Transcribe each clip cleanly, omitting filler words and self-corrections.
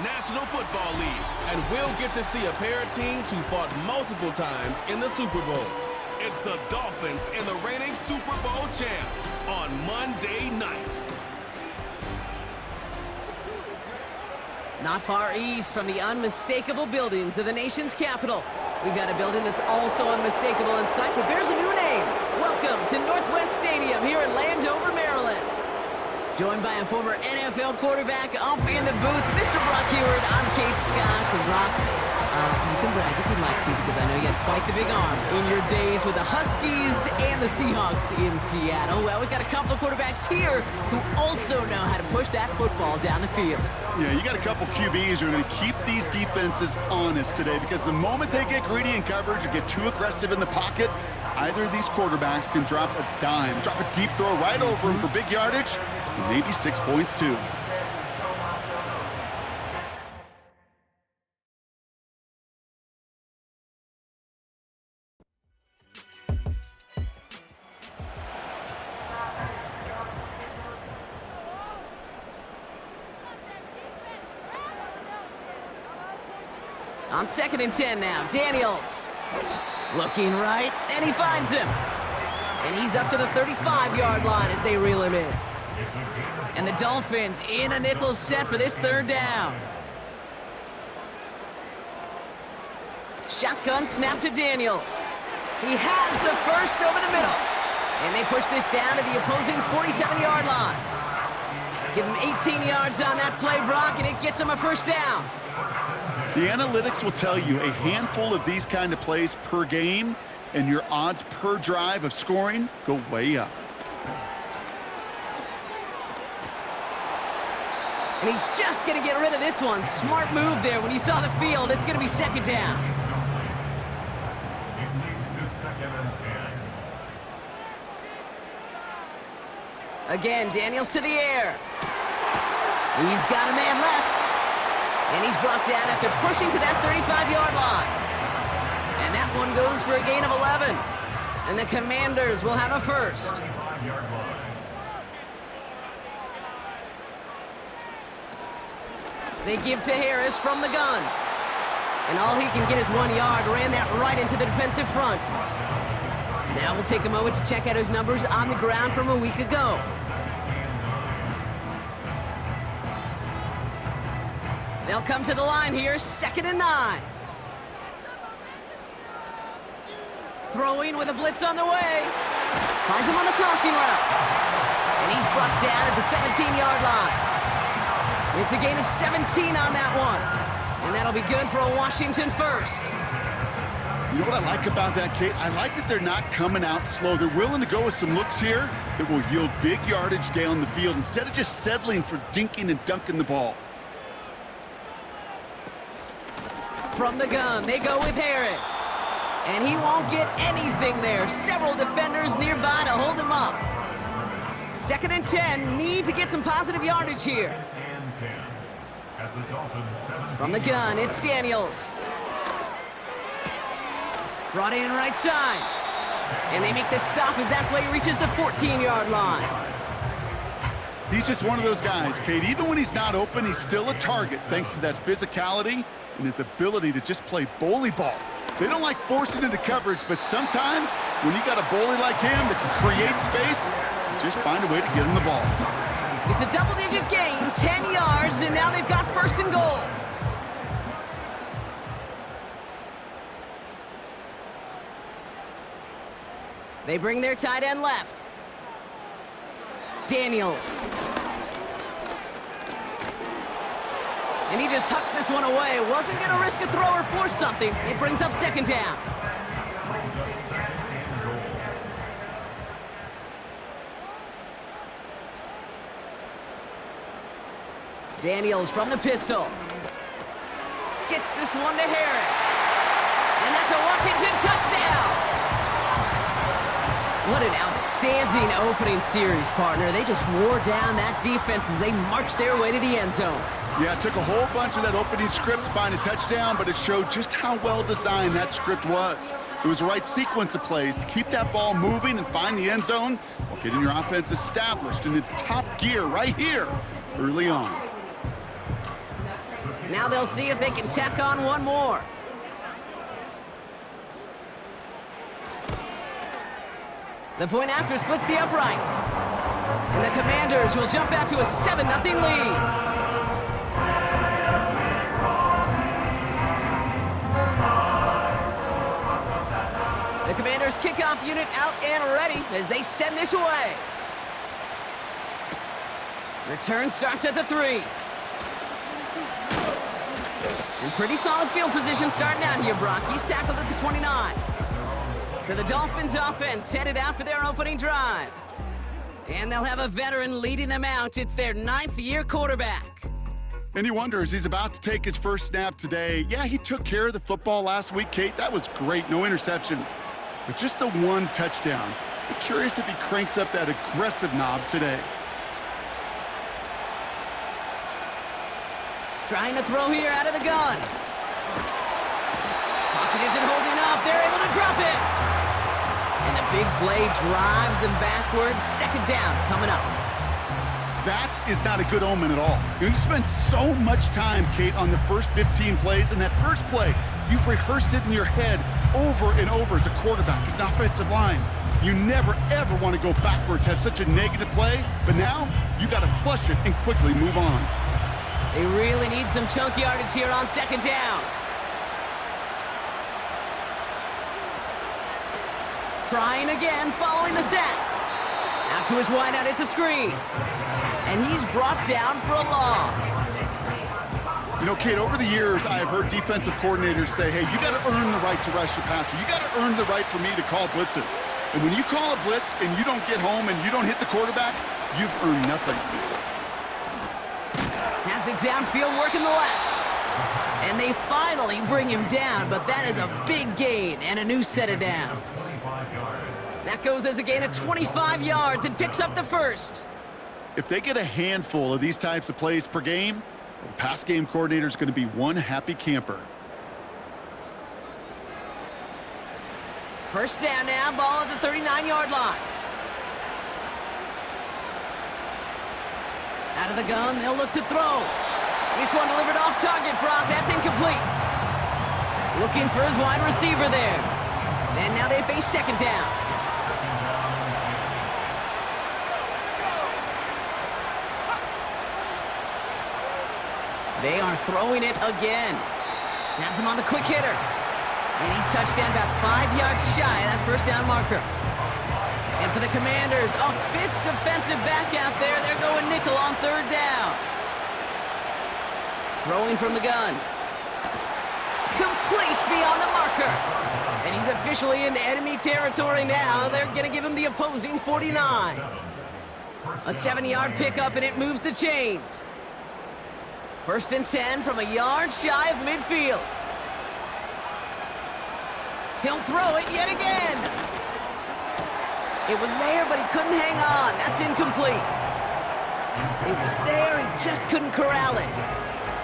National Football League. And we'll get to see a pair of teams who fought multiple times in the Super Bowl. It's the Dolphins and the reigning Super Bowl champs on Monday night. Not far east from the unmistakable buildings of the nation's capital, we've got a building that's also unmistakable in sight, but bears a new name. Welcome to Northwest Stadium here in Landover, Maryland. Joined by a former NFL quarterback up in the booth, Mr. Brock Huard. I'm Kate Scott. And Brock, you can brag if you'd like to, because I know you had quite the big arm in your days with the Huskies and the Seahawks in Seattle. Well, we've got a couple of quarterbacks here who also know how to push that football down the field. Yeah, you got a couple QBs who are going to keep these defenses honest today, because the moment they get greedy in coverage or get too aggressive in the pocket, either of these quarterbacks can drop a dime, drop a deep throw right over him for big yardage, and maybe 6 points too. On 2nd and 10 now, Daniels. Looking right, and he finds him. And he's up to the 35-yard line as they reel him in. And the Dolphins in a nickel set for this 3rd down. Shotgun snap to Daniels. He has the first over the middle. And they push this down to the opposing 47-yard line. Give him 18 yards on that play, Brock, and it gets him a 1st down. The analytics will tell you a handful of these kind of plays per game, and your odds per drive of scoring go way up. And he's just going to get rid of this one. Smart move there. When you saw the field, it's going to be 2nd down. It leads to 2nd and 10. Again, Daniels to the air. He's got a man left. And he's brought down after pushing to that 35-yard line. And that one goes for a gain of 11. And the Commanders will have a 1st. They give to Harris from the gun. And all he can get is 1 yard. Ran that right into the defensive front. Now we'll take a moment to check out his numbers on the ground from a week ago. They'll come to the line here, 2nd and 9. Throwing with a blitz on the way. Finds him on the crossing route. And he's brought down at the 17-yard line. It's a gain of 17 on that one. And that'll be good for a Washington 1st. You know what I like about that, Kate? I like that they're not coming out slow. They're willing to go with some looks here that will yield big yardage down the field instead of just settling for dinking and dunking the ball. From the gun, they go with Harris. And he won't get anything there. Several defenders nearby to hold him up. 2nd and 10, need to get some positive yardage here. From the gun, it's Daniels. Brought in right side. And they make the stop as that play reaches the 14-yard line. He's just one of those guys, Kate. Even when he's not open, he's still a target thanks to that physicality and his ability to just play bully ball. They don't like forcing into coverage, but sometimes when you got a bully like him that can create space, just find a way to get him the ball. It's a double-digit gain, 10 yards, and now they've got 1st and goal. They bring their tight end left. Daniels. And he just hucks this one away. Wasn't going to risk a throw or force something. It brings up 2nd down. Daniels from the pistol. Gets this one to Harris. And that's a Washington touchdown. What an outstanding opening series, partner. They just wore down that defense as they marched their way to the end zone. Yeah, it took a whole bunch of that opening script to find a touchdown, but it showed just how well designed that script was. It was the right sequence of plays to keep that ball moving and find the end zone while getting your offense established in its top gear right here early on. Now they'll see if they can tack on one more. The point after splits the uprights. And the Commanders will jump out to a 7-0 lead. The Commanders' kickoff unit out and ready as they send this away. Return starts at the 3. In pretty solid field position starting out here, Brock. He's tackled at the 29. So the Dolphins offense headed out for their opening drive. And they'll have a veteran leading them out. It's their 9th-year quarterback. And he wonders, he's about to take his first snap today. Yeah, he took care of the football last week, Kate. That was great, no interceptions. But just the one touchdown. Be curious if he cranks up that aggressive knob today. Trying to throw here out of the gun. Pocket isn't holding up. They're able to drop it. And the big play drives them backwards. Second down coming up. That is not a good omen at all. You spend so much time, Kate, on the first 15 plays, and that first play, you've rehearsed it in your head over and over as a quarterback, as an offensive line. You never, ever want to go backwards, have such a negative play, but now you got to flush it and quickly move on. They really need some chunk yardage here on second down. Trying again, following the sack. Out to his wideout, it's a screen. And he's brought down for a loss. You know, Kate, over the years, I have heard defensive coordinators say, hey, you got to earn the right to rush the passer. You got to earn the right for me to call blitzes. And when you call a blitz and you don't get home and you don't hit the quarterback, you've earned nothing. Has it downfield, working the left. And they finally bring him down, but that is a big gain and a new set of downs. That goes as a gain of 25 yards and picks up the first. If they get a handful of these types of plays per game, well, the pass game coordinator is going to be one happy camper. First down now, ball at the 39-yard line. Out of the gun, they'll look to throw. This one delivered off target, Brock. That's incomplete. Looking for his wide receiver there. And now they face second down. They are throwing it again. Has him on the quick hitter. And he's touched down about 5 yards shy of that first down marker. And for the Commanders, a 5th defensive back out there. They're going nickel on third down. Throwing from the gun. Complete beyond the marker. And he's officially in enemy territory now. They're going to give him the opposing 49. A 7-yard pickup, and it moves the chains. First and 10 from a yard shy of midfield. He'll throw it yet again. It was there, but he couldn't hang on. That's incomplete. It was there, he just couldn't corral it.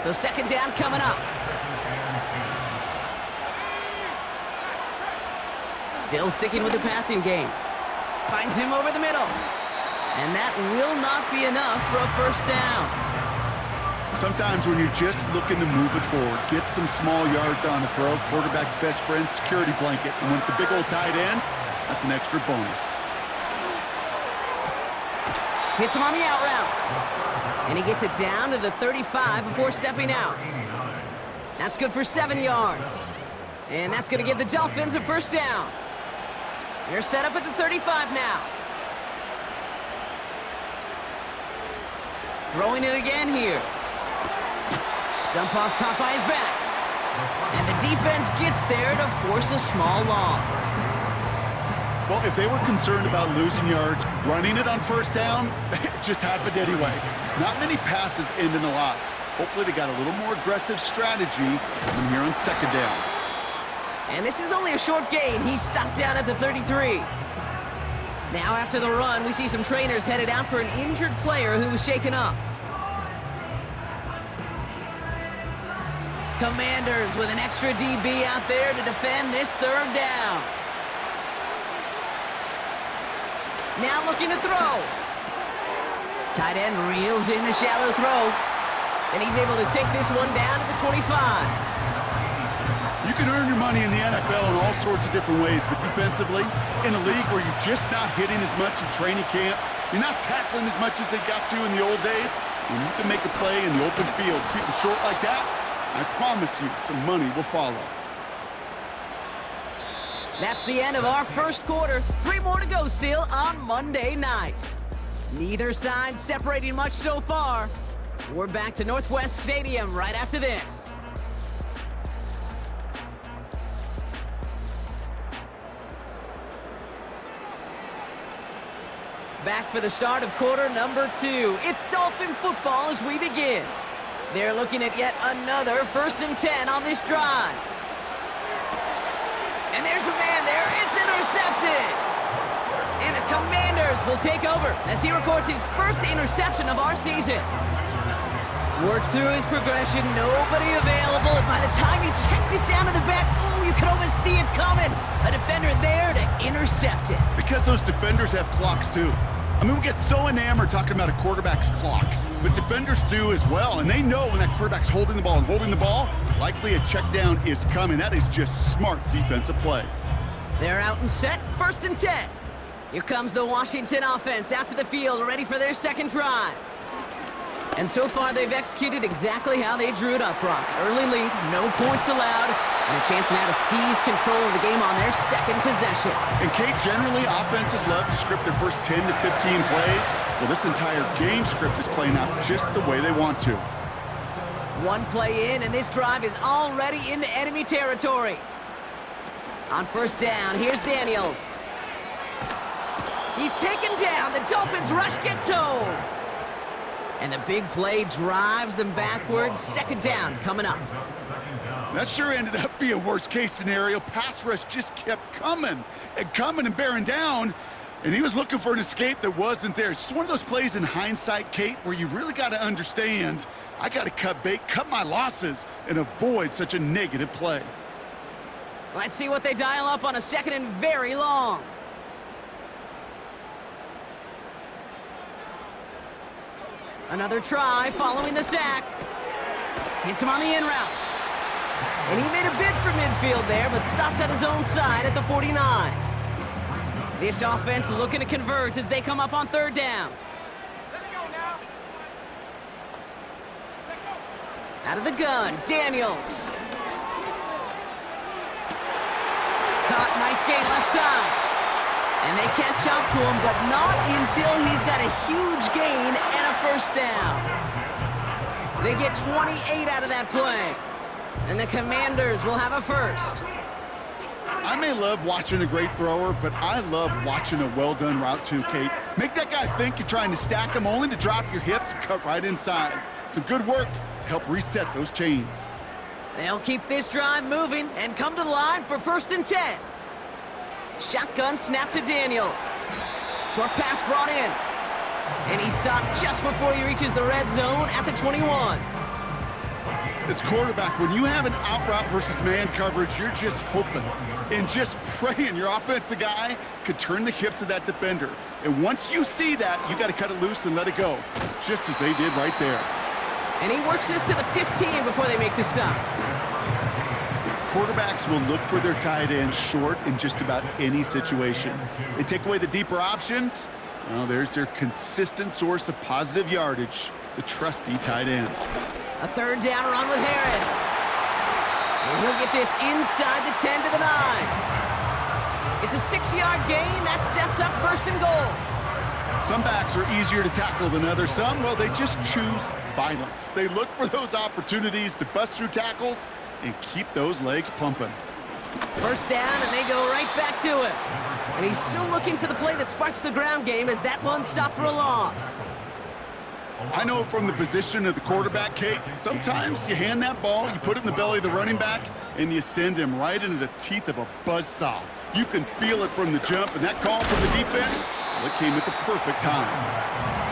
So second down coming up. Still sticking with the passing game. Finds him over the middle. And that will not be enough for a first down. Sometimes when you're just looking to move it forward, get some small yards on the throw, quarterback's best friend, security blanket. And when it's a big old tight end, that's an extra bonus. Hits him on the out route. And he gets it down to the 35 before stepping out. That's good for 7 yards. And that's going to give the Dolphins a first down. They're set up at the 35 now. Throwing it again here. Dump off caught by his back. And the defense gets there to force a small loss. Well, if they were concerned about losing yards, running it on first down, it just happened anyway. Not many passes end in a loss. Hopefully they got a little more aggressive strategy when here on second down. And this is only a short gain. He's stopped down at the 33. Now after the run, we see some trainers headed out for an injured player who was shaken up. Commanders with an extra DB out there to defend this third down. Now looking to throw. Tight end reels in the shallow throw. And he's able to take this one down to the 25. You can earn your money in the NFL in all sorts of different ways, but defensively, in a league where you're just not hitting as much in training camp, you're not tackling as much as they got to in the old days, when you can make a play in the open field, keep them short like that, I promise you some money will follow. That's the end of our first quarter. 3 more to go still on Monday night. Neither side separating much so far. We're back to Northwest Stadium right after this. Back for the start of quarter number 2. It's Dolphin football as we begin. They're looking at yet another 1st and 10 on this drive. And there's a man there. It's intercepted. And the Commanders will take over as he records his first interception of our season. Worked through his progression, nobody available, and by the time he checked it down to the back, oh, you could almost see it coming. A defender there to intercept it. Because those defenders have clocks too. I mean, we get so enamored talking about a quarterback's clock, but defenders do as well, and they know when that quarterback's holding the ball, likely a check down is coming. That is just smart defensive play. They're out and set, 1st and 10. Here comes the Washington offense out to the field, ready for their second drive. And so far, they've executed exactly how they drew it up, Brock. Early lead, no points allowed, and a chance now to seize control of the game on their second possession. And Kate, generally, offenses love to script their first 10 to 15 plays. Well, this entire game script is playing out just the way they want to. One play in, and this drive is already into enemy territory. On 1st down, here's Daniels. He's taken down. The Dolphins rush gets home. And the big play drives them backwards. 2nd down coming up. That sure ended up being a worst-case scenario. Pass rush just kept coming and bearing down, and he was looking for an escape that wasn't there. It's just one of those plays in hindsight, Kate, where you really got to understand, I got to cut bait, cut my losses, and avoid such a negative play. Let's see what they dial up on a 2nd and very long. Another try following the sack. Hits him on the in route. And he made a bid for midfield there, but stopped at his own side at the 49. This offense looking to convert as they come up on 3rd down. Let's go now. Out of the gun, Daniels. Caught, nice gain left side. And they catch up to him, but not until he's got a huge gain and a 1st down. They get 28 out of that play. And the Commanders will have a 1st. I may love watching a great thrower, but I love watching a well-done route too, Kate. Make that guy think you're trying to stack him, only to drop your hips, cut right inside. Some good work to help reset those chains. They'll keep this drive moving and come to the line for 1st and 10. Shotgun snap to Daniels. Short pass brought in. And he stopped just before he reaches the red zone at the 21. As quarterback, when you have an out route versus man coverage, you're just hoping and just praying your offensive guy could turn the hips of that defender. And once you see that, you got to cut it loose and let it go, just as they did right there. And he works this to the 15 before they make the stop. Quarterbacks will look for their tight end short in just about any situation. They take away the deeper options. Well, there's their consistent source of positive yardage, the trusty tight end. A 3rd down run with Harris. And he'll get this inside the 10 to the 9. It's a 6-yard gain. That sets up 1st and goal. Some backs are easier to tackle than others. Some, well, they just choose violence. They look for those opportunities to bust through tackles and keep those legs pumping. 1st down, and they go right back to him. And he's still looking for the play that sparks the ground game as that one stopped for a loss. I know from the position of the quarterback, Kate, sometimes you hand that ball, you put it in the belly of the running back, and you send him right into the teeth of a buzzsaw. You can feel it from the jump, and that call from the defense, well, it came at the perfect time.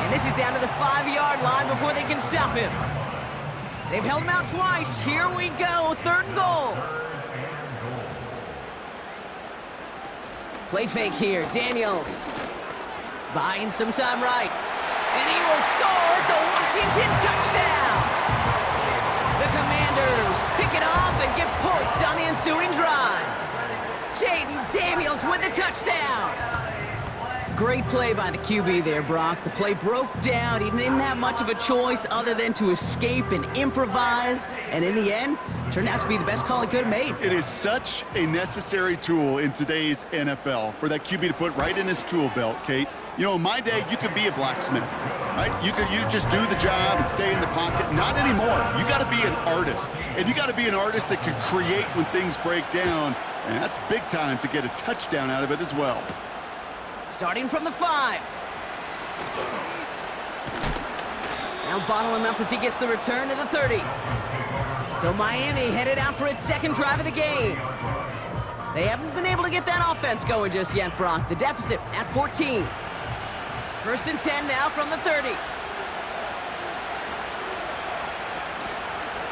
And this is down to the 5-yard line before they can stop him. They've held him out twice. Here we go, 3rd and goal. Play fake here, Daniels. Buying some time right. And he will score. It's a Washington touchdown. pick it off and get points on the ensuing drive. Jaden Daniels with the touchdown. Great play by the QB there, Brock. The play broke down. He didn't have much of a choice other than to escape and improvise. And in the end, turned out to be the best call he could have made. It is such a necessary tool in today's NFL for that QB to put right in his tool belt, Kate. You know, in my day, you could be a blacksmith, right? You just do the job and stay in the pocket. Not anymore. You got to be an artist. And you got to be an artist that can create when things break down. And that's big time to get a touchdown out of it as well. Starting from the 5. Now bottle him up as he gets the return to the 30. So Miami headed out for its second drive of the game. They haven't been able to get that offense going just yet, Brock. The deficit at 14. First and 10 now from the 30.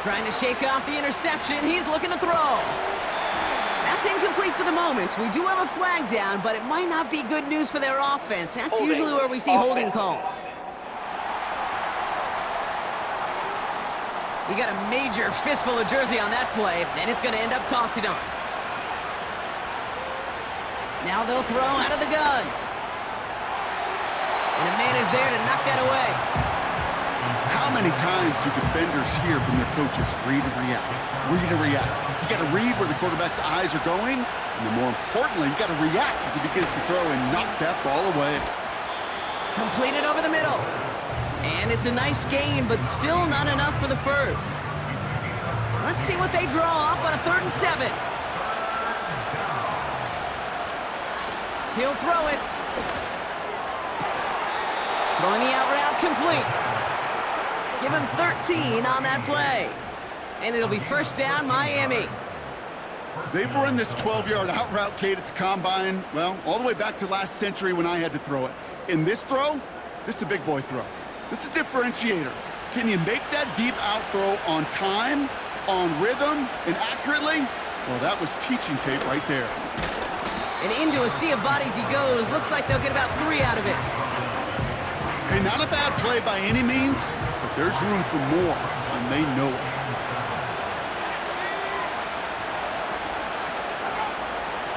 Trying to shake off the interception. He's looking to throw. That's incomplete for the moment. We do have a flag down, but it might not be good news for their offense. That's usually where we see holding calls. He got a major fistful of jersey on that play, and it's going to end up costing him. Now they'll throw out of the gun. And a man is there to knock that away. How many times do defenders hear from their coaches, read and react, read and react? You got to read where the quarterback's eyes are going, and then more importantly, you got to react as he begins to throw and knock that ball away. Completed over the middle. And it's a nice gain, but still not enough for the first. Let's see what they draw up on a 3rd and 7. He'll throw it. Throwing the out route complete. Give him 13 on that play. And it'll be first down, Miami. They've run this 12-yard out route, Kate, at the combine, well, all the way back to last century when I had to throw it. In this throw, this is a big boy throw. This is a differentiator. Can you make that deep out throw on time, on rhythm, and accurately? Well, that was teaching tape right there. And into a sea of bodies he goes. Looks like they'll get about 3 out of it. Hey, not a bad play by any means, but there's room for more, and they know it.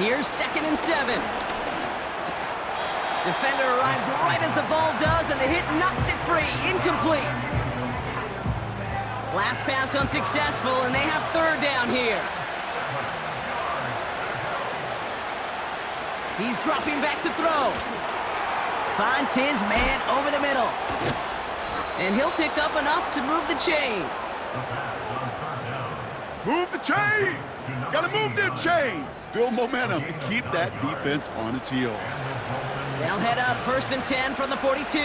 Here's 2nd and 7. Defender arrives right as the ball does, and the hit knocks it free. Incomplete. Last pass unsuccessful, and they have 3rd down here. He's dropping back to throw. Finds his man over the middle. And he'll pick up enough to move the chains. Move the chains! Gotta move them chains! Build momentum and keep that defense on its heels. They'll head up 1st and 10 from the 42.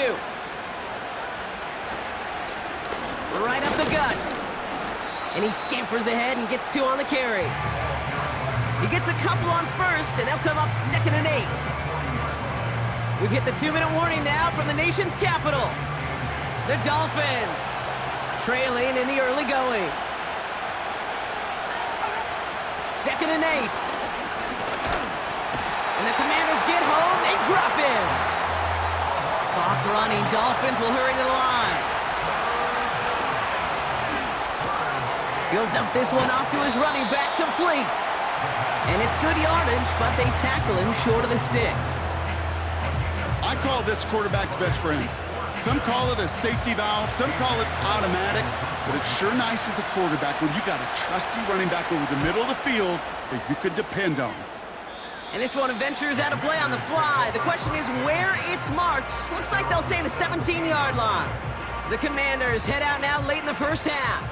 Right up the gut. And he scampers ahead and gets 2 on the carry. He gets a couple on 1st, and they'll come up 2nd and 8. We've hit the 2-minute warning now from the nation's capital. The Dolphins trailing in the early going. 2nd and 8. And the Commanders get home, they drop in. Clock running, Dolphins will hurry to the line. He'll dump this one off to his running back, complete. And it's good yardage, but they tackle him short of the sticks. I call this quarterback's best friend. Some call it a safety valve, some call it automatic, but it's sure nice as a quarterback when you got a trusty running back over the middle of the field that you could depend on. And this one ventures out of play on the fly. The question is where it's marked. Looks like they'll say the 17-yard line. The Commanders head out now late in the first half.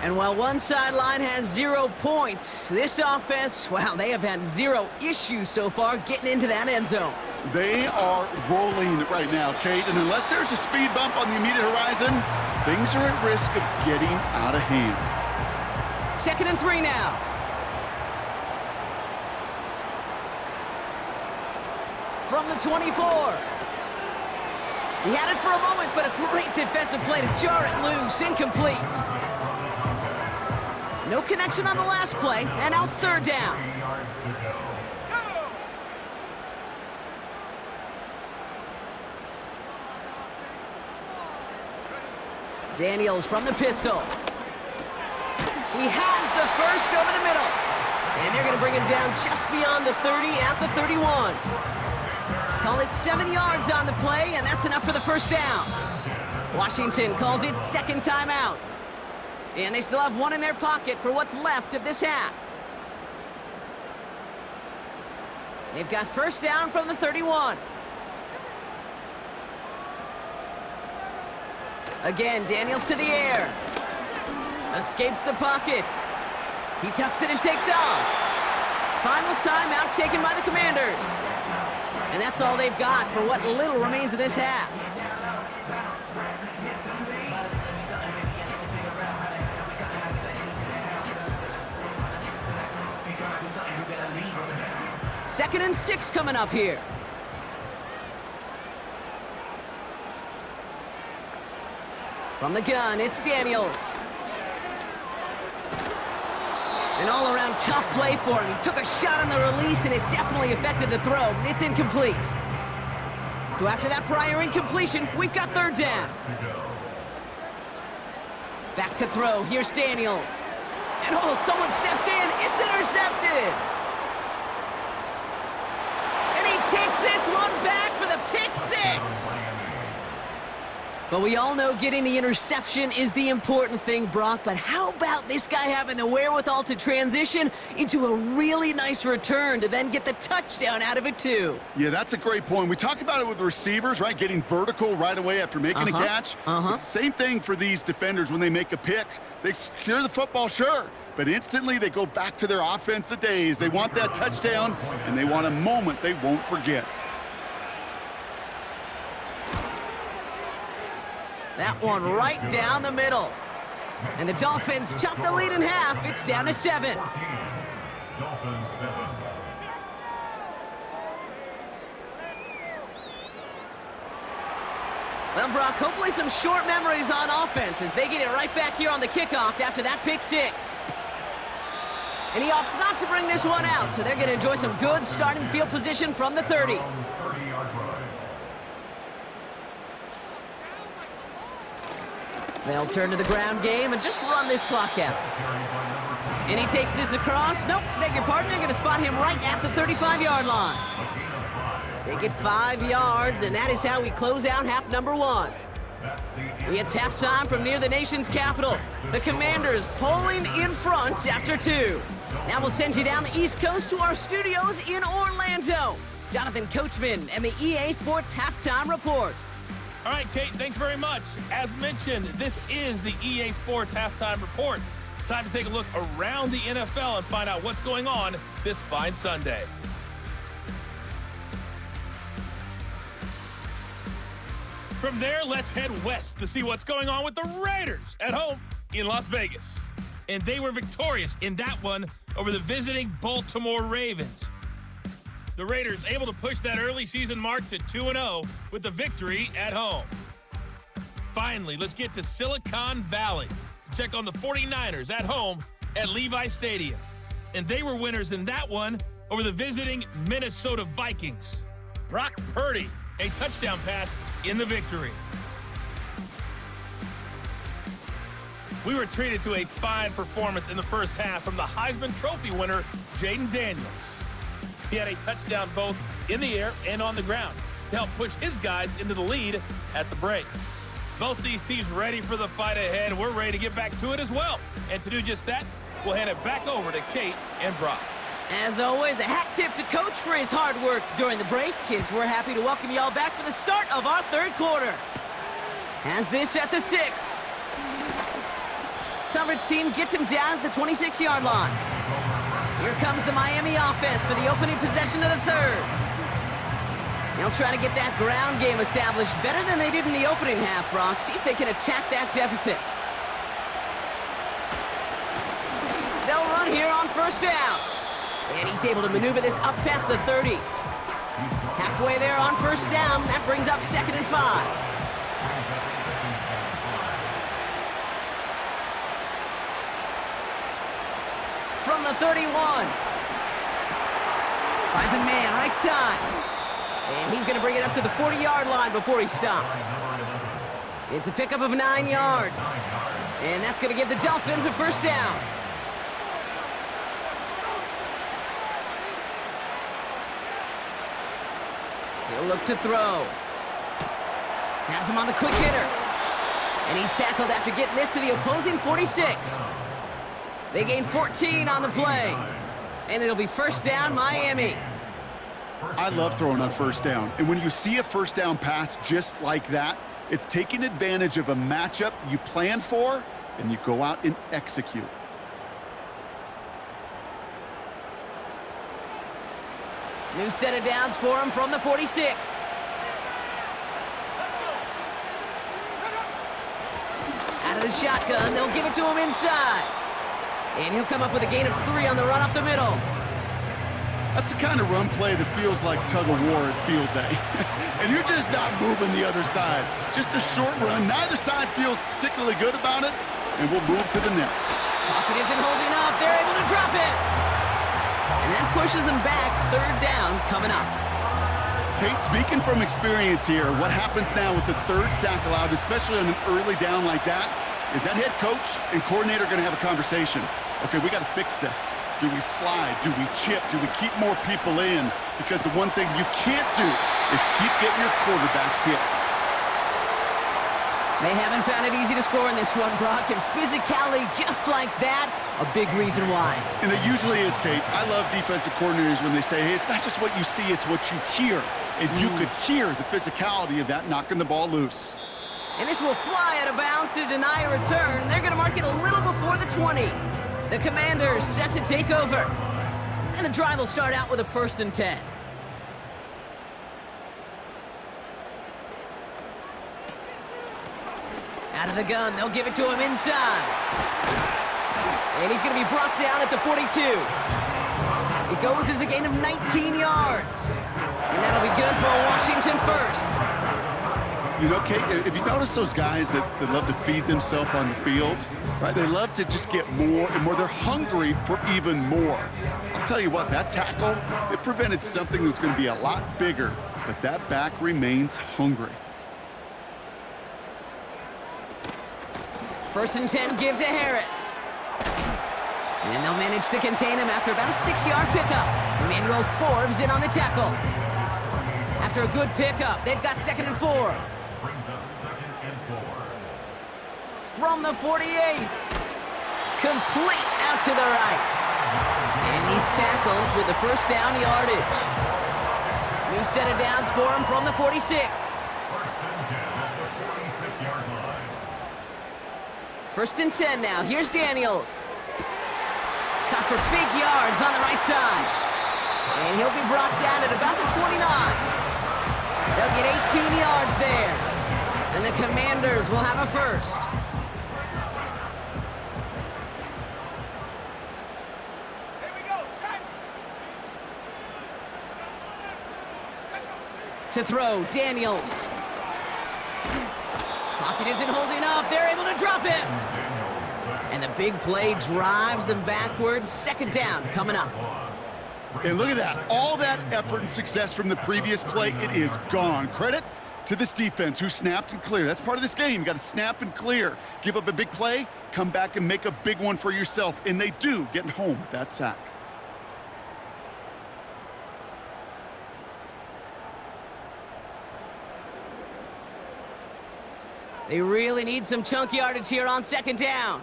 And while one sideline has 0 points, this offense, well, they have had 0 issues so far getting into that end zone. They are rolling right now, Kate, and unless there's a speed bump on the immediate horizon, things are at risk of getting out of hand. 2nd and 3 now. From the 24. He had it for a moment, but a great defensive play to jar it loose. Incomplete. No connection on the last play, and now it's 3rd down. Daniels from the pistol. He has the first over the middle. And they're going to bring him down just beyond the 30 at the 31. Call it 7 yards on the play, and that's enough for the first down. Washington calls it second timeout. And they still have one in their pocket for what's left of this half. They've got first down from the 31. Again, Daniels to the air. Escapes the pocket. He tucks it and takes off. Final timeout taken by the Commanders. And that's all they've got for what little remains of this half. Second and 6 coming up here. From the gun, it's Daniels. An all-around tough play for him. He took a shot on the release, and it definitely affected the throw. It's incomplete. So after that prior incompletion, we've got third down. Back to throw. Here's Daniels. And oh, someone stepped in. It's intercepted. And he takes this one back for the pick six. But we all know getting the interception is the important thing, Brock. But how about this guy having the wherewithal to transition into a really nice return to then get the touchdown out of it, too? Yeah, that's a great point. We talk about it with receivers, right? Getting vertical right away after making a catch. It's the same thing for these defenders when they make a pick. They secure the football, sure, but instantly they go back to their offensive days. They want that touchdown, and they want a moment they won't forget. That one right down the middle. And the Dolphins chop the lead in half. It's down to 7. Dolphins 7. Well, Brock, hopefully some short memories on offense as they get it right back here on the kickoff after that pick six. And he opts not to bring this one out, so they're going to enjoy some good starting field position from the 30. 30-yard line. They'll turn to the ground game and just run this clock out. And he takes this across. Nope, beg your pardon. They're going to spot him right at the 35-yard line. They get 5 yards, and that is how we close out half number 1. It's halftime from near the nation's capital. The Commanders pulling in front after 2. Now we'll send you down the East Coast to our studios in Orlando. Jonathan Coachman and the EA Sports Halftime Report. All right, Kate, thanks very much. As mentioned, this is the EA Sports Halftime Report. Time to take a look around the NFL and find out what's going on this fine Sunday. From there, let's head west to see what's going on with the Raiders at home in Las Vegas. And they were victorious in that one over the visiting Baltimore Ravens. The Raiders able to push that early season mark to 2-0 with the victory at home. Finally, let's get to Silicon Valley to check on the 49ers at home at Levi Stadium. And they were winners in that one over the visiting Minnesota Vikings. Brock Purdy, a touchdown pass in the victory. We were treated to a fine performance in the first half from the Heisman Trophy winner, Jaden Daniels. He had a touchdown both in the air and on the ground to help push his guys into the lead at the break. Both these teams ready for the fight ahead. We're ready to get back to it as well. And to do just that, we'll hand it back over to Kate and Brock. As always, a hat tip to Coach for his hard work during the break, as we're happy to welcome y'all back for the start of our third quarter. Has this at the 6. Coverage team gets him down at the 26-yard line. Here comes the Miami offense for the opening possession of the third. They'll try to get that ground game established better than they did in the opening half, Brock. See if they can attack that deficit. They'll run here on first down. And he's able to maneuver this up past the 30. Halfway there on first down. That brings up 2nd and 5. From the 31. Finds a man right side. And he's going to bring it up to the 40-yard line before he stopped. It's a pickup of 9 yards. And that's going to give the Dolphins a first down. He'll look to throw. Has him on the quick hitter. And he's tackled after getting this to the opposing 46. They gain 14 on the play. And it'll be first down, Miami. I love throwing on first down. And when you see a first down pass just like that, it's taking advantage of a matchup you planned for, and you go out and execute. New set of downs for him from the 46. Out of the shotgun, they'll give it to him inside. And he'll come up with a gain of 3 on the run up the middle. That's the kind of run play that feels like tug-of-war at field day. And you're just not moving the other side. Just a short run. Neither side feels particularly good about it, and we'll move to the next. Pocket isn't holding up. They're able to drop it. And that pushes them back. Third down coming up. Kate, speaking from experience here, what happens now with the third sack allowed, especially on an early down like that, is that head coach and coordinator going to have a conversation. Okay, we got to fix this. Do we slide? Do we chip? Do we keep more people in? Because the one thing you can't do is keep getting your quarterback hit. They haven't found it easy to score in this one, Brock, and physicality just like that, a big reason why. And it usually is, Kate. I love defensive coordinators when they say, hey, it's not just what you see, it's what you hear. And you could hear the physicality of that knocking the ball loose. And this will fly out of bounds to deny a return. They're going to mark it a little before the 20. The Commanders set to take over. And the drive will start out with a 1st and 10. Out of the gun, they'll give it to him inside. And he's going to be brought down at the 42. It goes as a gain of 19 yards. And that'll be good for a Washington first. You know, Kate, if you notice those guys that love to feed themselves on the field, right? They love to just get more and more. They're hungry for even more. I'll tell you what, that tackle, it prevented something that's going to be a lot bigger, but that back remains hungry. 1st and 10, give to Harris. And they'll manage to contain him after about a 6-yard pickup. Emmanuel Forbes in on the tackle. After a good pickup, they've got 2nd and 4. Brings up 2nd and 4. From the 48. Complete out to the right. And he's tackled with the first down yardage. New set of downs for him from the 46. 1st and 10 at the 46-yard line. 1st and 10 now. Here's Daniels. Caught for big yards on the right side. And he'll be brought down at about the 29. They'll get 18 yards there. And the Commanders will have a 1st. To throw, Daniels. Pocket isn't holding up. They're able to drop him. And the big play drives them backwards. 2nd down coming up. And look at that. All that effort and success from the previous play, it is gone. Credit to this defense who snapped and cleared. That's part of this game. You got to snap and clear. Give up a big play, come back and make a big one for yourself. And they do, getting home with that sack. They really need some chunk yardage here on 2nd down.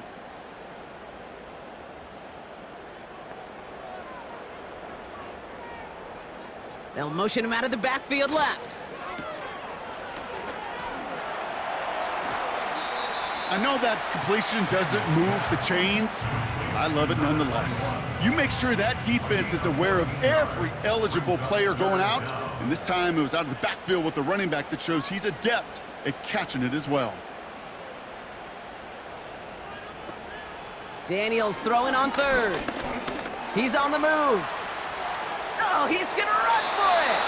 They'll motion him out of the backfield left. I know that completion doesn't move the chains. I love it nonetheless. You make sure that defense is aware of every eligible player going out. And this time it was out of the backfield with the running back that shows he's adept at catching it as well. Daniels throwing on 3rd. He's on the move. Oh, he's going to run for it.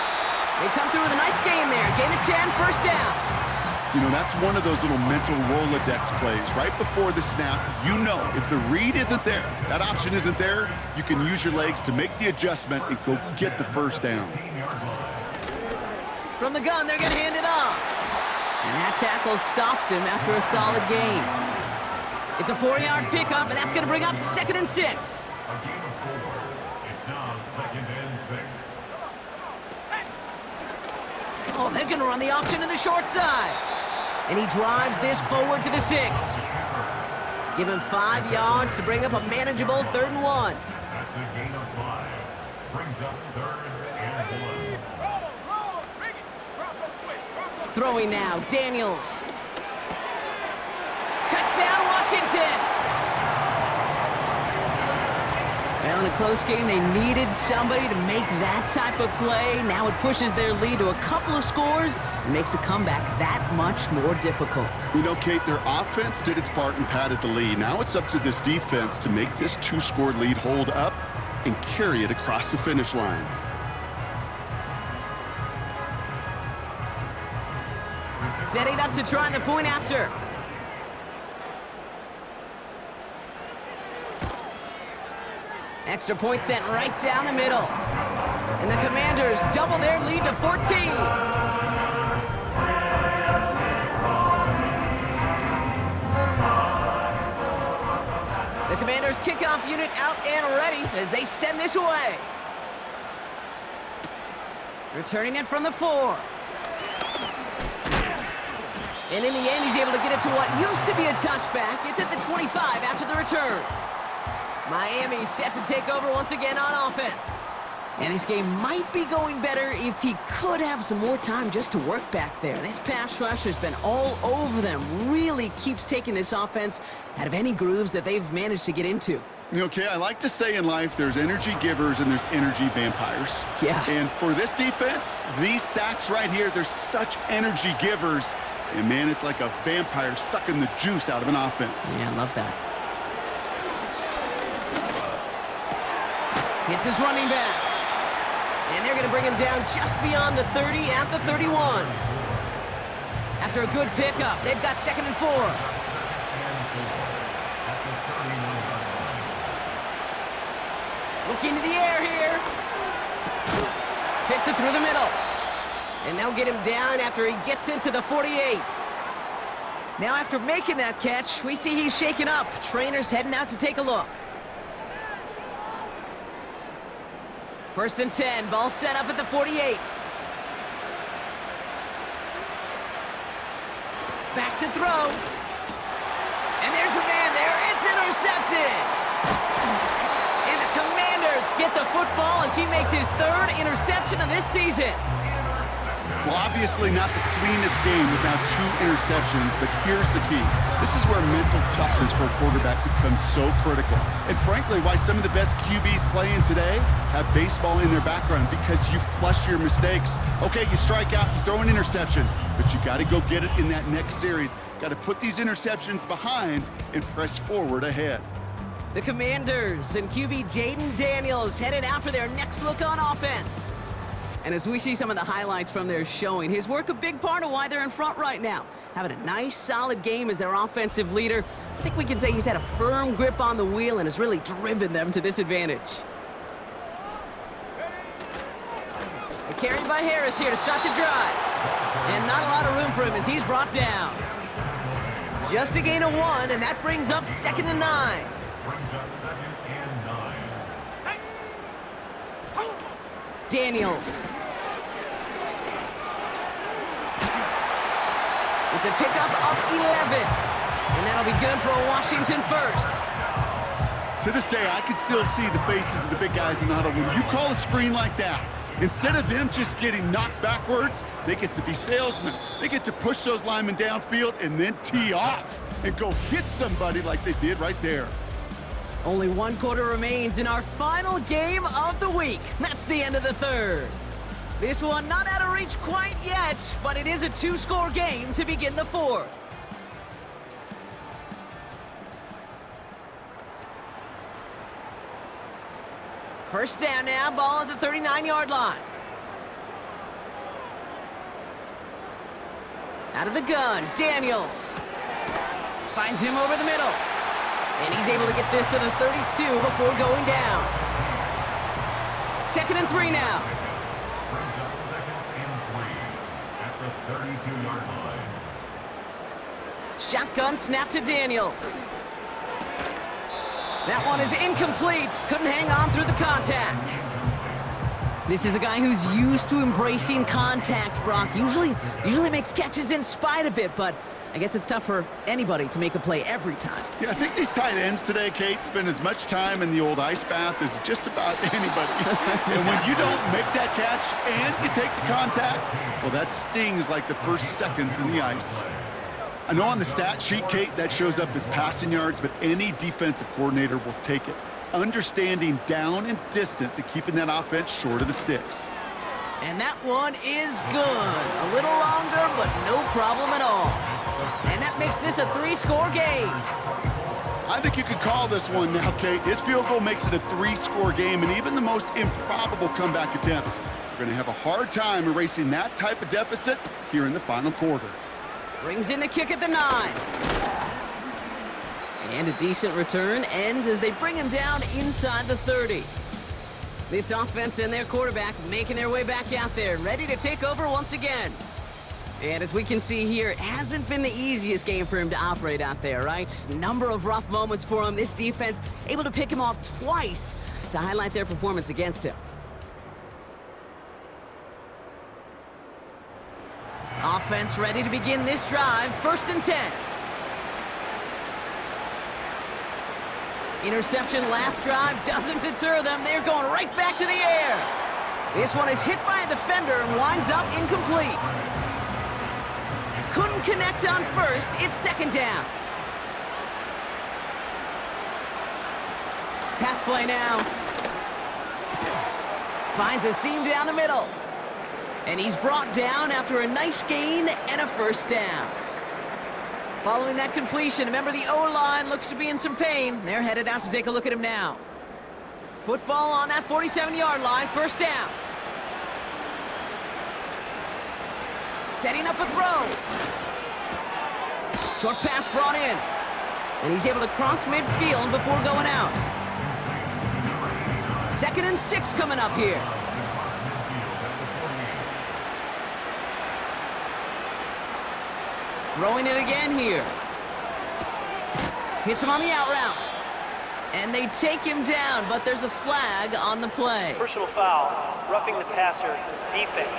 They come through with a nice gain there. Gain of 10, 1st down. You know, that's one of those little mental Rolodex plays. Right before the snap, you know if the read isn't there, that option isn't there, you can use your legs to make the adjustment and go get the 1st down. From the gun, they're going to hand it off. And that tackle stops him after a solid gain. It's a 4-yard pickup, and that's going to bring up 2nd and 6. A gain of 4. It's now 2nd and 6. Oh, they're going to run the option to the short side. And he drives this forward to the 6. Give him 5 yards to bring up a manageable 3rd and 1. That's a gain of 5. Brings up 3rd and 1. Throwing now, Daniels. Touchdown, Washington! Well, in a close game, they needed somebody to make that type of play. Now it pushes their lead to a couple of scores and makes a comeback that much more difficult. You know, Kate, their offense did its part and padded the lead. Now it's up to this defense to make this 2-score lead hold up and carry it across the finish line. Setting up to try the point after. Extra point sent right down the middle. And the Commanders double their lead to 14. The Commanders kickoff unit out and ready as they send this away. Returning it from the 4. And in the end, he's able to get it to what used to be a touchback. It's at the 25 after the return. Miami set to take over once again on offense. And this game might be going better if he could have some more time just to work back there. This pass rush has been all over them. Really keeps taking this offense out of any grooves that they've managed to get into. Okay, I like to say in life there's energy givers and there's energy vampires. Yeah. And for this defense, these sacks right here, they're such energy givers. And man, it's like a vampire sucking the juice out of an offense. Yeah, I love that. Hits his running back. And they're going to bring him down just beyond the 30 at the 31. After a good pickup, they've got 2nd and 4. Looking to the air here. Fits it through the middle. And they'll get him down after he gets into the 48. Now after making that catch, we see he's shaken up. Trainer's heading out to take a look. 1st and 10, ball set up at the 48. Back to throw. And there's a man there, it's intercepted. And the Commanders get the football as he makes his 3rd interception of this season. Well, obviously not the cleanest game without 2 interceptions, but here's the key. This is where mental toughness for a quarterback becomes so critical. And frankly, why some of the best QBs playing today have baseball in their background, because you flush your mistakes. Okay, you strike out, you throw an interception, but you got to go get it in that next series. Got to put these interceptions behind and press forward ahead. The Commanders and QB Jaden Daniels headed out for their next look on offense. And as we see some of the highlights from their showing, his work a big part of why they're in front right now. Having a nice, solid game as their offensive leader. I think we can say he's had a firm grip on the wheel and has really driven them to this advantage. A carry by Harris here to start the drive. And not a lot of room for him as he's brought down. Just a gain of 1, and that brings up 2nd and 9. Brings up 2nd and 9. Daniels. It's a pickup of 11. And that'll be good for a Washington 1st. To this day, I can still see the faces of the big guys in the huddle. When you call a screen like that, instead of them just getting knocked backwards, they get to be salesmen. They get to push those linemen downfield and then tee off and go hit somebody like they did right there. Only 1 quarter remains in our final game of the week. That's the end of the 3rd. This one not out of reach quite yet, but it is a 2-score game to begin the 4th. First down now, ball at the 39-yard line. Out of the gun, Daniels. Finds him over the middle. And he's able to get this to the 32 before going down. 2nd and 3 now. Brings up 2nd and 3 at the 32-yard line. Shotgun snap to Daniels. That one is incomplete. Couldn't hang on through the contact. This is a guy who's used to embracing contact, Brock. Usually makes catches in spite of it, but I guess it's tough for anybody to make a play every time. Yeah, I think these tight ends today, Kate, spend as much time in the old ice bath as just about anybody. And when you don't make that catch and you take the contact, well, that stings like the first seconds in the ice. I know on the stat sheet, Kate, that shows up as passing yards, but any defensive coordinator will take it. Understanding down and distance and keeping that offense short of the sticks. And that one is good. A little longer, but no problem at all. And that makes this a 3-score game. I think you could call this one now, Kate. His field goal makes it a 3-score game, and even the most improbable comeback attempts are going to have a hard time erasing that type of deficit here in the final quarter. Brings in the kick at the 9. And a decent return ends as they bring him down inside the 30. This offense and their quarterback making their way back out there, ready to take over once again. And as we can see here, it hasn't been the easiest game for him to operate out there, right? Number of rough moments for him. This defense able to pick him off twice to highlight their performance against him. Offense ready to begin this drive. 1st and 10. Interception last drive doesn't deter them. They're going right back to the air. This one is hit by a defender and winds up incomplete. Couldn't connect on first. It's 2nd down. Pass play now. Finds a seam down the middle. And he's brought down after a nice gain and a 1st down. Following that completion, remember the O-line looks to be in some pain. They're headed out to take a look at him now. Football on that 47-yard line, 1st down. Setting up a throw. Short pass brought in. And he's able to cross midfield before going out. 2nd and 6 coming up here. Throwing it again here. Hits him on the out route. And they take him down, but there's a flag on the play. Personal foul, roughing the passer, defense.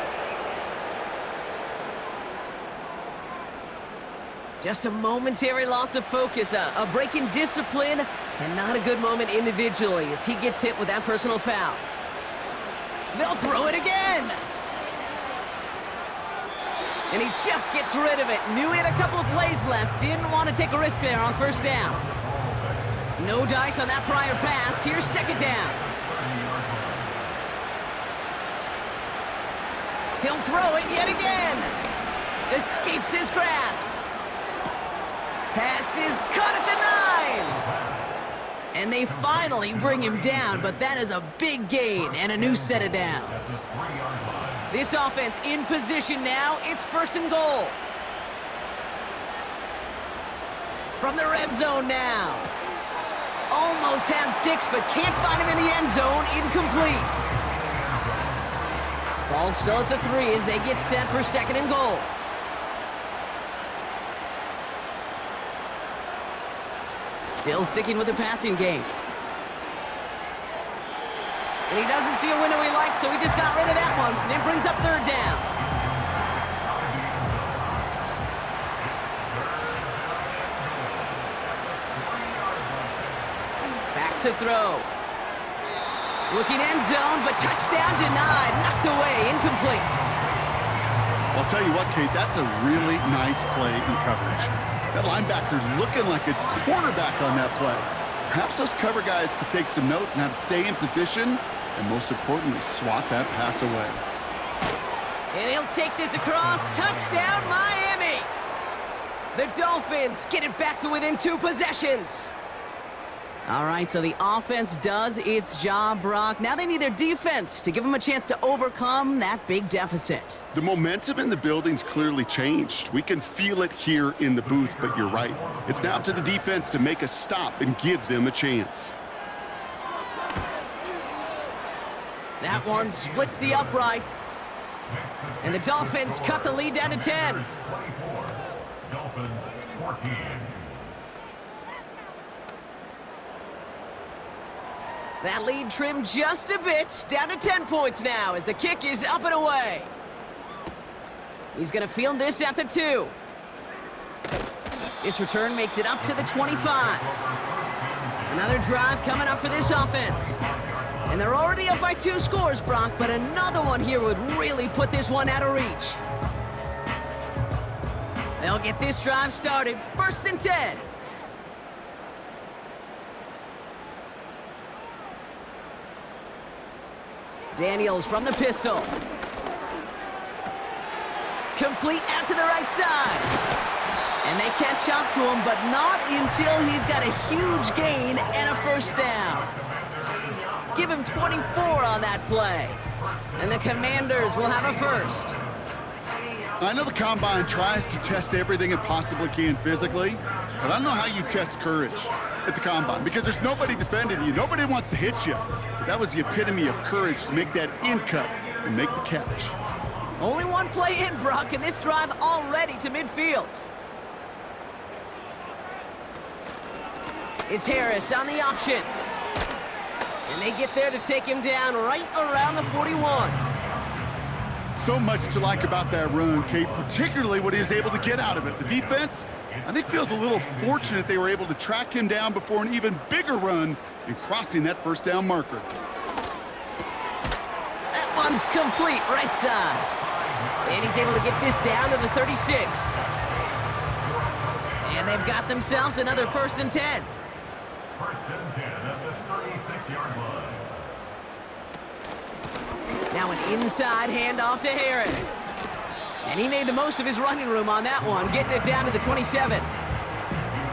Just a momentary loss of focus, a break in discipline, and not a good moment individually as he gets hit with that personal foul. They'll throw it again. And he just gets rid of it. Knew he had a couple of plays left. Didn't want to take a risk there on 1st down. No dice on that prior pass. Here's 2nd down. He'll throw it yet again. Escapes his grasp. Pass is cut at the 9. And they finally bring him down, but that is a big gain and a new set of downs. This offense in position now. It's 1st and goal. From the red zone now. Almost had 6, but can't find him in the end zone. Incomplete. Ball still at the 3 as they get set for 2nd and goal. Still sticking with the passing game. And he doesn't see a window he likes, so he just got rid of that one. And it brings up 3rd down. Back to throw. Looking end zone, but touchdown denied. Knocked away, incomplete. I'll tell you what, Kate, that's a really nice play in coverage. That linebacker looking like a quarterback on that play. Perhaps those cover guys could take some notes on how to stay in position and, most importantly, swat that pass away. And he'll take this across. Touchdown, Miami! The Dolphins get it back to within 2 possessions. All right, so the offense does its job, Brock. Now they need their defense to give them a chance to overcome that big deficit. The momentum in the building's clearly changed. We can feel it here in the booth, but you're right. It's now up to the defense to make a stop and give them a chance. That one splits the uprights. And the Dolphins cut the lead down to 10. Dolphins 14. That lead trimmed just a bit, down to 10 points now as the kick is up and away. He's going to field this at the 2. This return makes it up to the 25. Another drive coming up for this offense. And they're already up by 2 scores, Brock, but another one here would really put this one out of reach. They'll get this drive started. 1st and 10. Daniels from the pistol. Complete out to the right side. And they catch up to him, but not until he's got a huge gain and a 1st down. Give him 24 on that play. And the Commanders will have a 1st. I know the Combine tries to test everything it possibly can physically, but I don't know how you test courage at the Combine because there's nobody defending you. Nobody wants to hit you. But that was the epitome of courage to make that in cut and make the catch. Only one play in, Brock, and this drive already to midfield. It's Harris on the option. And they get there to take him down right around the 41. So much to like about that run, Kate, particularly what he was able to get out of it. The defense, I think, feels a little fortunate they were able to track him down before an even bigger run and crossing that 1st down marker. That one's complete, right side. And he's able to get this down to the 36. And they've got themselves another 1st and 10. 1st and 10 at the 36-yard line. Now an inside handoff to Harris. And he made the most of his running room on that one, getting it down to the 27.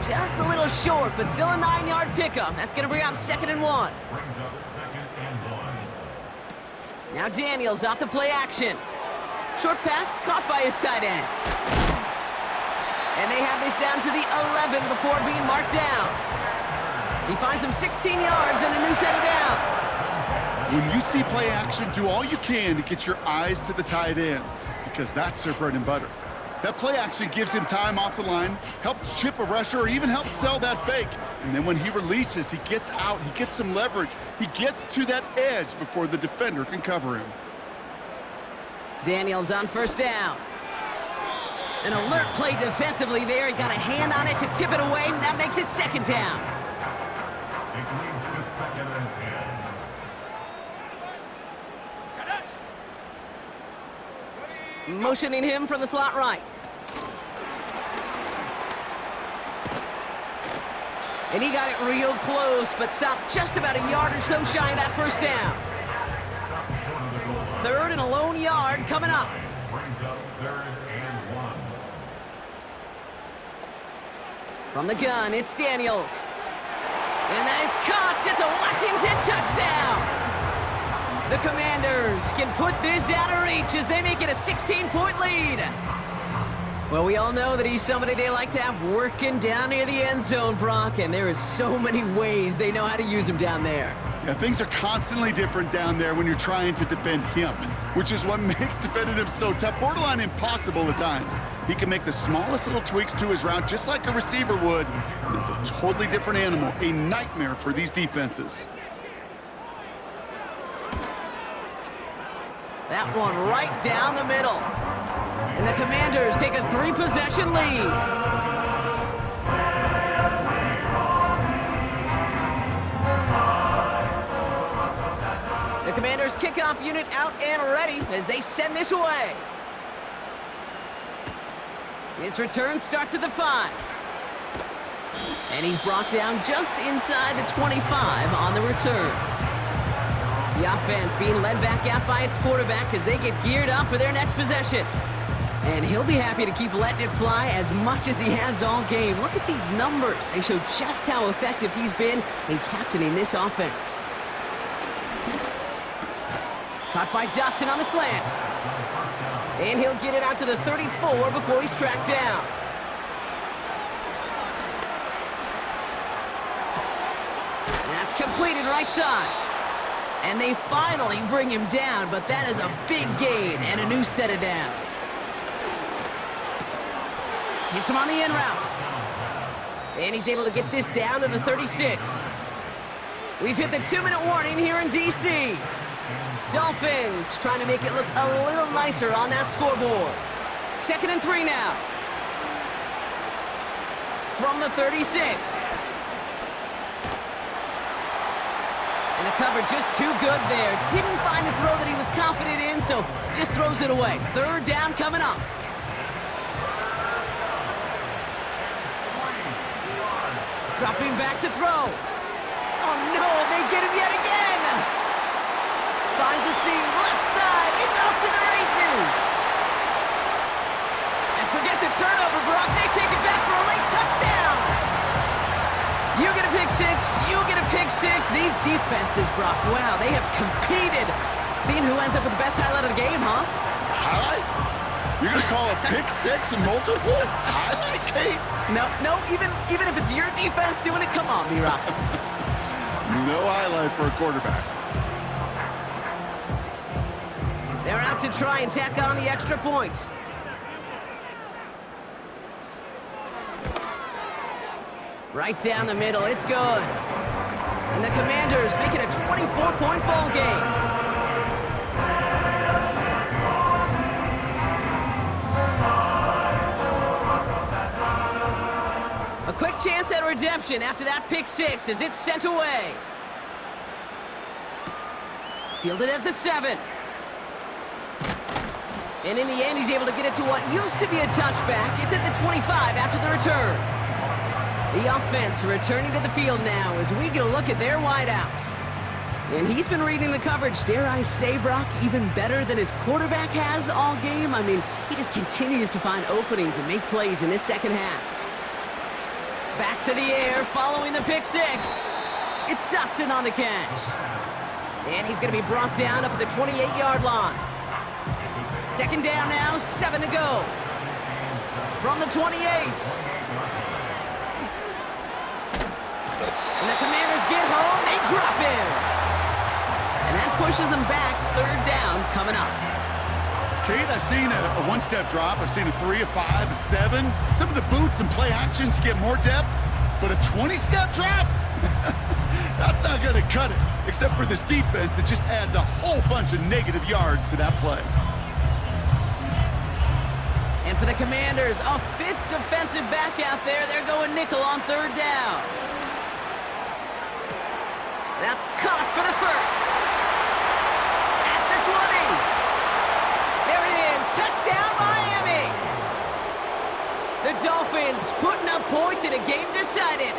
Just a little short, but still a 9-yard pickup. That's going to bring up 2nd and 1. Brings up 2nd and 1. Now Daniels off the play action. Short pass caught by his tight end. And they have this down to the 11 before being marked down. He finds him 16 yards and a new set of downs. When you see play action, do all you can to get your eyes to the tight end because that's their bread and butter. That play action gives him time off the line, helps chip a rusher, or even helps sell that fake. And then when he releases, he gets out, he gets some leverage. He gets to that edge before the defender can cover him. Daniels on 1st down. An alert play defensively there. He got a hand on it to tip it away, and that makes it 2nd down. It leads to 2nd and 10. Motioning him from the slot right. And he got it real close, but stopped just about a yard or so shy of that 1st down. 3rd and a lone yard coming up. Brings up 3rd and 1. From the gun, it's Daniels. And that is caught. It's a Washington touchdown. The Commanders can put this out of reach as they make it a 16-point lead. Well, we all know that he's somebody they like to have working down near the end zone, Brock, and there is so many ways they know how to use him down there. Yeah, things are constantly different down there when you're trying to defend him, which is what makes defending him so tough, borderline impossible at times. He can make the smallest little tweaks to his route just like a receiver would, and it's a totally different animal, a nightmare for these defenses. That one right down the middle. And the Commanders take a 3-possession lead. The Commanders' kickoff unit out and ready as they send this away. His return starts at the 5. And he's brought down just inside the 25 on the return. The offense being led back out by its quarterback as they get geared up for their next possession. And he'll be happy to keep letting it fly as much as he has all game. Look at these numbers. They show just how effective he's been in captaining this offense. Caught by Dotson on the slant. And he'll get it out to the 34 before he's tracked down. That's completed right side. And they finally bring him down, but that is a big gain and a new set of downs. Hits him on the in route. And he's able to get this down to the 36. We've hit the 2-minute warning here in D.C. Dolphins trying to make it look a little nicer on that scoreboard. 2nd and 3 now. From the 36. And the cover just too good there. Didn't find the throw that he was confident in, so just throws it away. 3rd down coming up. Dropping back to throw. Oh no, they get him yet again. Finds a seam, left side, he's off to the races. And forget the turnover, Brock. They take it back for a late touchdown. You get a pick six, you get a pick six. These defenses, Brock, wow, they have competed. Seeing who ends up with the best highlight of the game, huh? Highlight? You're going to call a pick six and multiple highlight, Kate? No, even if it's your defense doing it, come on, B-Rock. No highlight for a quarterback. They're out to try and tack on the extra point. Right down the middle, it's good. And the Commanders make it a 24-point ball game. A quick chance at redemption after that pick six as it's sent away. Fielded at the 7. And in the end, he's able to get it to what used to be a touchback. It's at the 25 after the return. The offense returning to the field now as we get a look at their wideouts. And he's been reading the coverage, dare I say, Brock, even better than his quarterback has all game. I mean, he just continues to find openings and make plays in this second half. Back to the air, following the pick six. It's Dotson on the catch. And he's going to be brought down up at the 28-yard line. 2nd down now, 7 to go. From the 28. And the Commanders get home, they drop him. And that pushes them back, 3rd down coming up. Kate, I've seen a one-step drop. I've seen a 3, a 5, a 7. Some of the boots and play actions get more depth, but a 20-step drop? That's not going to cut it. Except for this defense, it just adds a whole bunch of negative yards to that play. And for the Commanders, a 5th defensive back out there. They're going nickel on 3rd down. That's caught for the 1st. At the 20. There it is. Touchdown, Miami. The Dolphins putting up points in a game decided.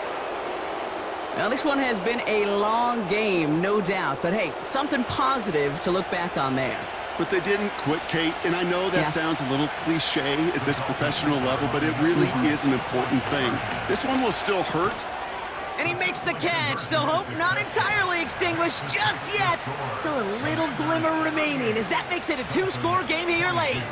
Well, this one has been a long game, no doubt. But hey, something positive to look back on there. But they didn't quit, Kate, and I know that sounds a little cliche at this professional level, but it really is an important thing. This one will still hurt. And he makes the catch, so hope not entirely extinguished just yet. Still a little glimmer remaining as that makes it a 2-score game here late.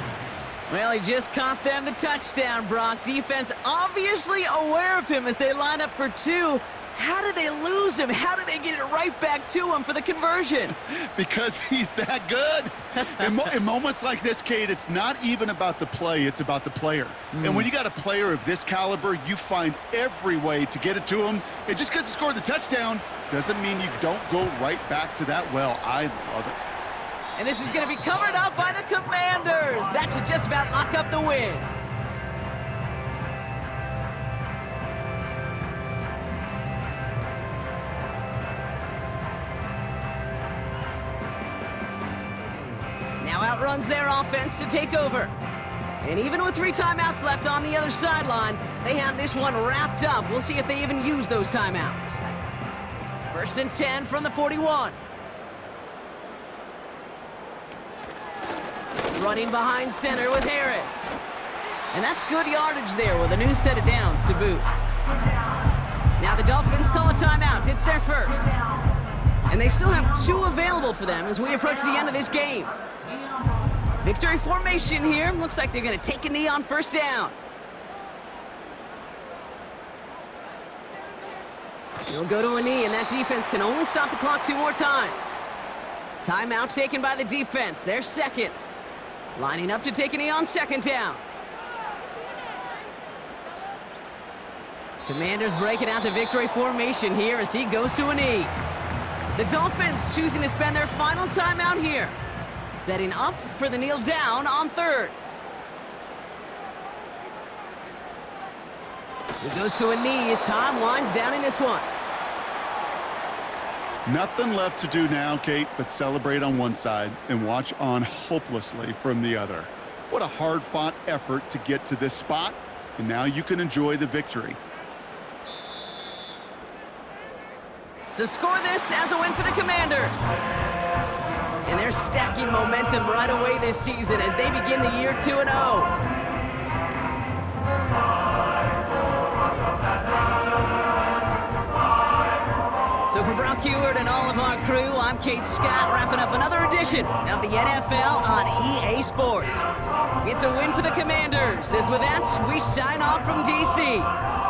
Well, he just caught them the touchdown, Brock. Defense obviously aware of him as they line up for 2. How did they lose him? How did they get it right back to him for the conversion? Because he's that good. In moments like this, Kate, it's not even about the play, it's about the player. And when you got a player of this caliber, you find every way to get it to him. And just because he scored the touchdown doesn't mean you don't go right back to that well. I love it. And this is going to be covered up by the Commanders. That should just about lock up the win. Now outruns their offense to take over. And even with 3 timeouts left on the other sideline, they have this one wrapped up. We'll see if they even use those timeouts. 1st and 10 from the 41. Running behind center with Harris. And that's good yardage there with a new set of downs to boot. Now the Dolphins call a timeout. It's their first. And they still have 2 available for them as we approach the end of this game. Victory formation here. Looks like they're going to take a knee on 1st down. He'll go to a knee, and that defense can only stop the clock 2 more times. Timeout taken by the defense. Their 2nd. Lining up to take a knee on 2nd down. Commanders breaking out the victory formation here as he goes to a knee. The Dolphins choosing to spend their final time out here. Setting up for the kneel down on third. It goes to a knee as time winds down in this one. Nothing left to do now, Kate, but celebrate on one side and watch on hopelessly from the other. What a hard-fought effort to get to this spot, and now you can enjoy the victory. So score this as a win for the Commanders. And they're stacking momentum right away this season as they begin the year 2-0. So for Brock Heward and all of our crew, I'm Kate Scott, wrapping up another edition of the NFL on EA Sports. It's a win for the Commanders, as with that, we sign off from D.C.